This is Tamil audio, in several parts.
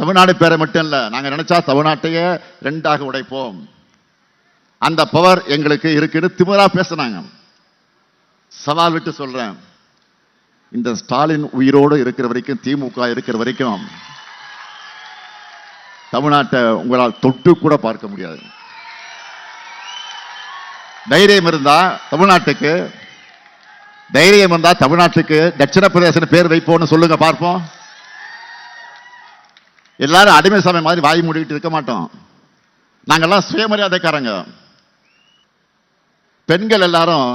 தமிழ்நாடு பேரை மட்டும் இல்ல, நாங்க நினைச்சா தமிழ்நாட்டையே ரெண்டாக உடைப்போம், அந்த பவர் எங்களுக்கு இருக்குன்னு திமிரா பேசினாங்க. சவால் விட்டு சொல்றேன், இந்த ஸ்டாலின் உயிரோடு இருக்கிற வரைக்கும், திமுக இருக்கிற வரைக்கும் தமிழ்நாட்டை உங்களால் தொட்டு கூட பார்க்க முடியாது. தைரியம் இருந்தா தமிழ்நாட்டுக்கு தட்சிண பிரதேச பேர் வைப்போம்னு சொல்லுங்க பார்ப்போம். எல்லாரும் அடிமை சாமி மாதிரி வாய் மூடிக்கிட்டு இருக்க மாட்டோம். நாங்கெல்லாம் சுயமரியாதைக்காரங்க. பெண்கள் எல்லாரும்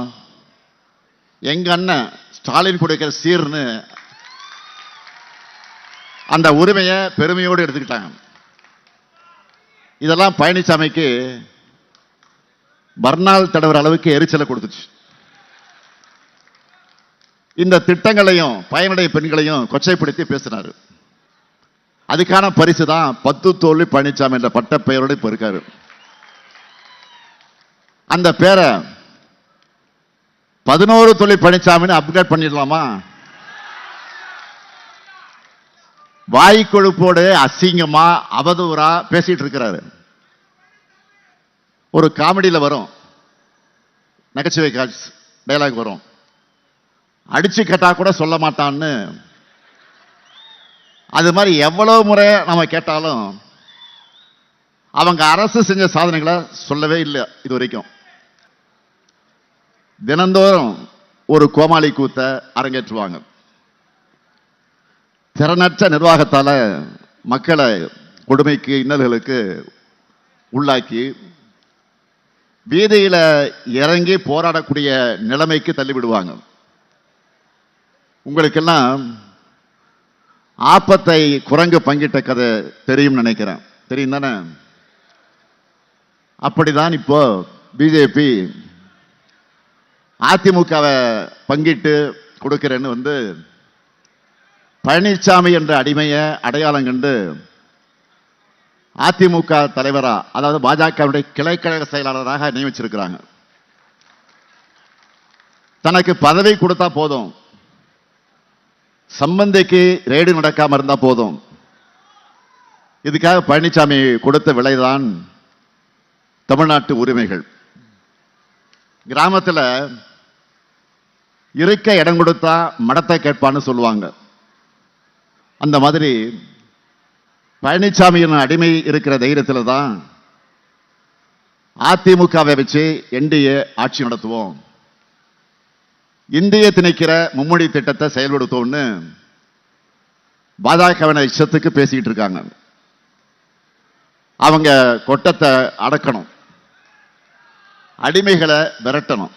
எங்க அண்ணன் ஸ்டாலின் கொடுக்கிற சீர்னு அந்த உரிமையை பெருமையோடு எடுத்துக்கிட்டாங்க. இதெல்லாம் பழனிசாமிக்கு பர்னால் தடவுற அளவுக்கு எரிச்சலை கொடுத்துச்சு. இந்த திட்டங்களையும் பயனுடைய பெண்களையும் கொச்சைப்படுத்தி பேசினார். அதுக்கான பரிசு தான் 10 தோல்வி பழனிசாமி என்ற பட்ட பெயரோடு இப்ப இருக்காரு. அந்த பேரை 11 தோல்வி பழனிசாமின்னு அப்கிரேட் பண்ணிடலாமா? வாய்க்கொழுப்போடு அசிங்கமா அவதூறா பேசிட்டு இருக்கிறாரு. ஒரு காமெடியில வரும், நகைச்சுவை டைலாக் வரும், அடிச்சு கேட்டா கூட சொல்ல மாட்டான்னு. அது மாதிரி எவ்வளவு முறை நம்ம கேட்டாலும் அவங்க அரசு செஞ்ச சாதனைகளை சொல்லவே இல்லை இது வரைக்கும். தினந்தோறும் ஒரு கோமாளி கூத்த அரங்கேற்றுவாங்க. திறனற்ற நிர்வாகத்தால மக்களை கொடுமைக்கு, இன்னல்களுக்கு உள்ளாக்கி வீதியில இறங்கி போராடக்கூடிய நிலைமைக்கு தள்ளிவிடுவாங்க. உங்களுக்கெல்லாம் ஆப்பத்தை குரங்கு பங்கிட்ட கதை தெரியும் நினைக்கிறேன். தெரியும் தானே? அப்படிதான் இப்போ பிஜேபி அதிமுகவை பங்கிட்டு கொடுக்கிறேன்னு வந்து பழனிசாமி என்ற அடிமையை அடையாளம் கண்டு அதிமுக தலைவரா, அதாவது பாஜகவுடைய கிளைக்கழக செயலாளராக நியமிச்சிருக்கிறாங்க. தனக்கு பதவி கொடுத்தா போதும், சம்பந்திக்கு ரேடு நடக்காம இருந்தா போதும். இதுக்காக பழனிசாமி கொடுத்த விலைதான் தமிழ்நாட்டு உரிமைகள். கிராமத்தில் இருக்க இடம் கொடுத்தா மடத்தை கேட்பான்னு சொல்லுவாங்க. அந்த மாதிரி பழனிசாமியின் அடிமை இருக்கிற தைரியத்தில் தான் அதிமுகவை வச்சு என்டிஏ ஆட்சி நடத்துவோம், இந்திய திணிக்கிற மும்மொழி திட்டத்தை செயல்படுத்துவோம்னு பாஜகவினர் இஷ்டத்துக்கு பேசிக்கிட்டு இருக்காங்க. அவங்க கொட்டத்தை அடக்கணும், அடிமைகளை விரட்டணும்.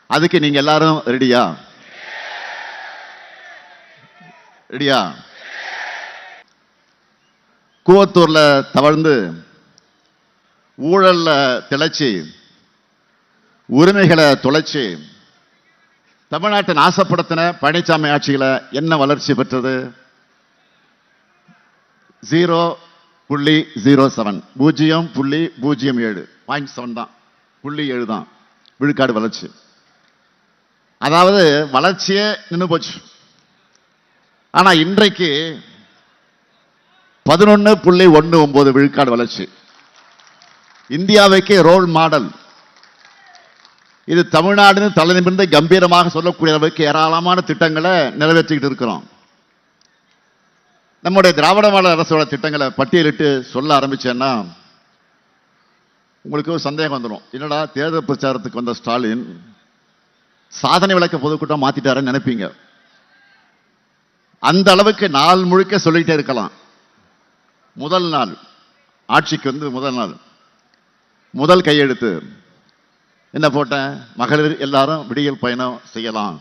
அதுக்கு நீங்க எல்லாரும் ரெடியா? கூவத்தூர்ல தவழ்ந்து ஊழல்ல திளைச்சி உரிமைகளை தொலைச்சி தமிழ்நாட்டை நாசப்படுத்தின பழனிசாமி ஆட்சியில என்ன வளர்ச்சி பெற்றது? 0.07 0.07 தான், 0.7 தான் விழுக்காடு வளர்ச்சி. அதாவது வளர்ச்சியே நின்று போச்சு. ஆனா இன்றைக்கு 11.19 விழுக்காடு வளர்ச்சி. இந்தியாவுக்கே ரோல் மாடல். இது தமிழ்நாடுன்னு தலை நிமிர்ந்து கம்பீரமாக சொல்லக்கூடிய அளவுக்கு ஏராளமான திட்டங்களை நிறைவேற்றிக்கிட்டு இருக்கிறோம். நம்முடைய திராவிட மாடல் அரசோட திட்டங்களை பட்டியலிட்டு சொல்ல ஆரம்பிச்சேன்னா உங்களுக்கு ஒரு சந்தேகம் வந்துடும். என்னடா தேர்தல் பிரச்சாரத்துக்கு வந்த ஸ்டாலின் சாதனை விளக்க பொதுக்கூட்டம் மாத்திட்டாருன்னு நினைப்பீங்க. அந்த அளவுக்கு நாள் முழுக்க சொல்லிக்கிட்டே இருக்கலாம். முதல் நாள் ஆட்சிக்கு வந்து முதல் கையெழுத்து என்ன போட்டேன்? மகளிர் எல்லாரும் விடியல் பயணம் செய்யலாம்.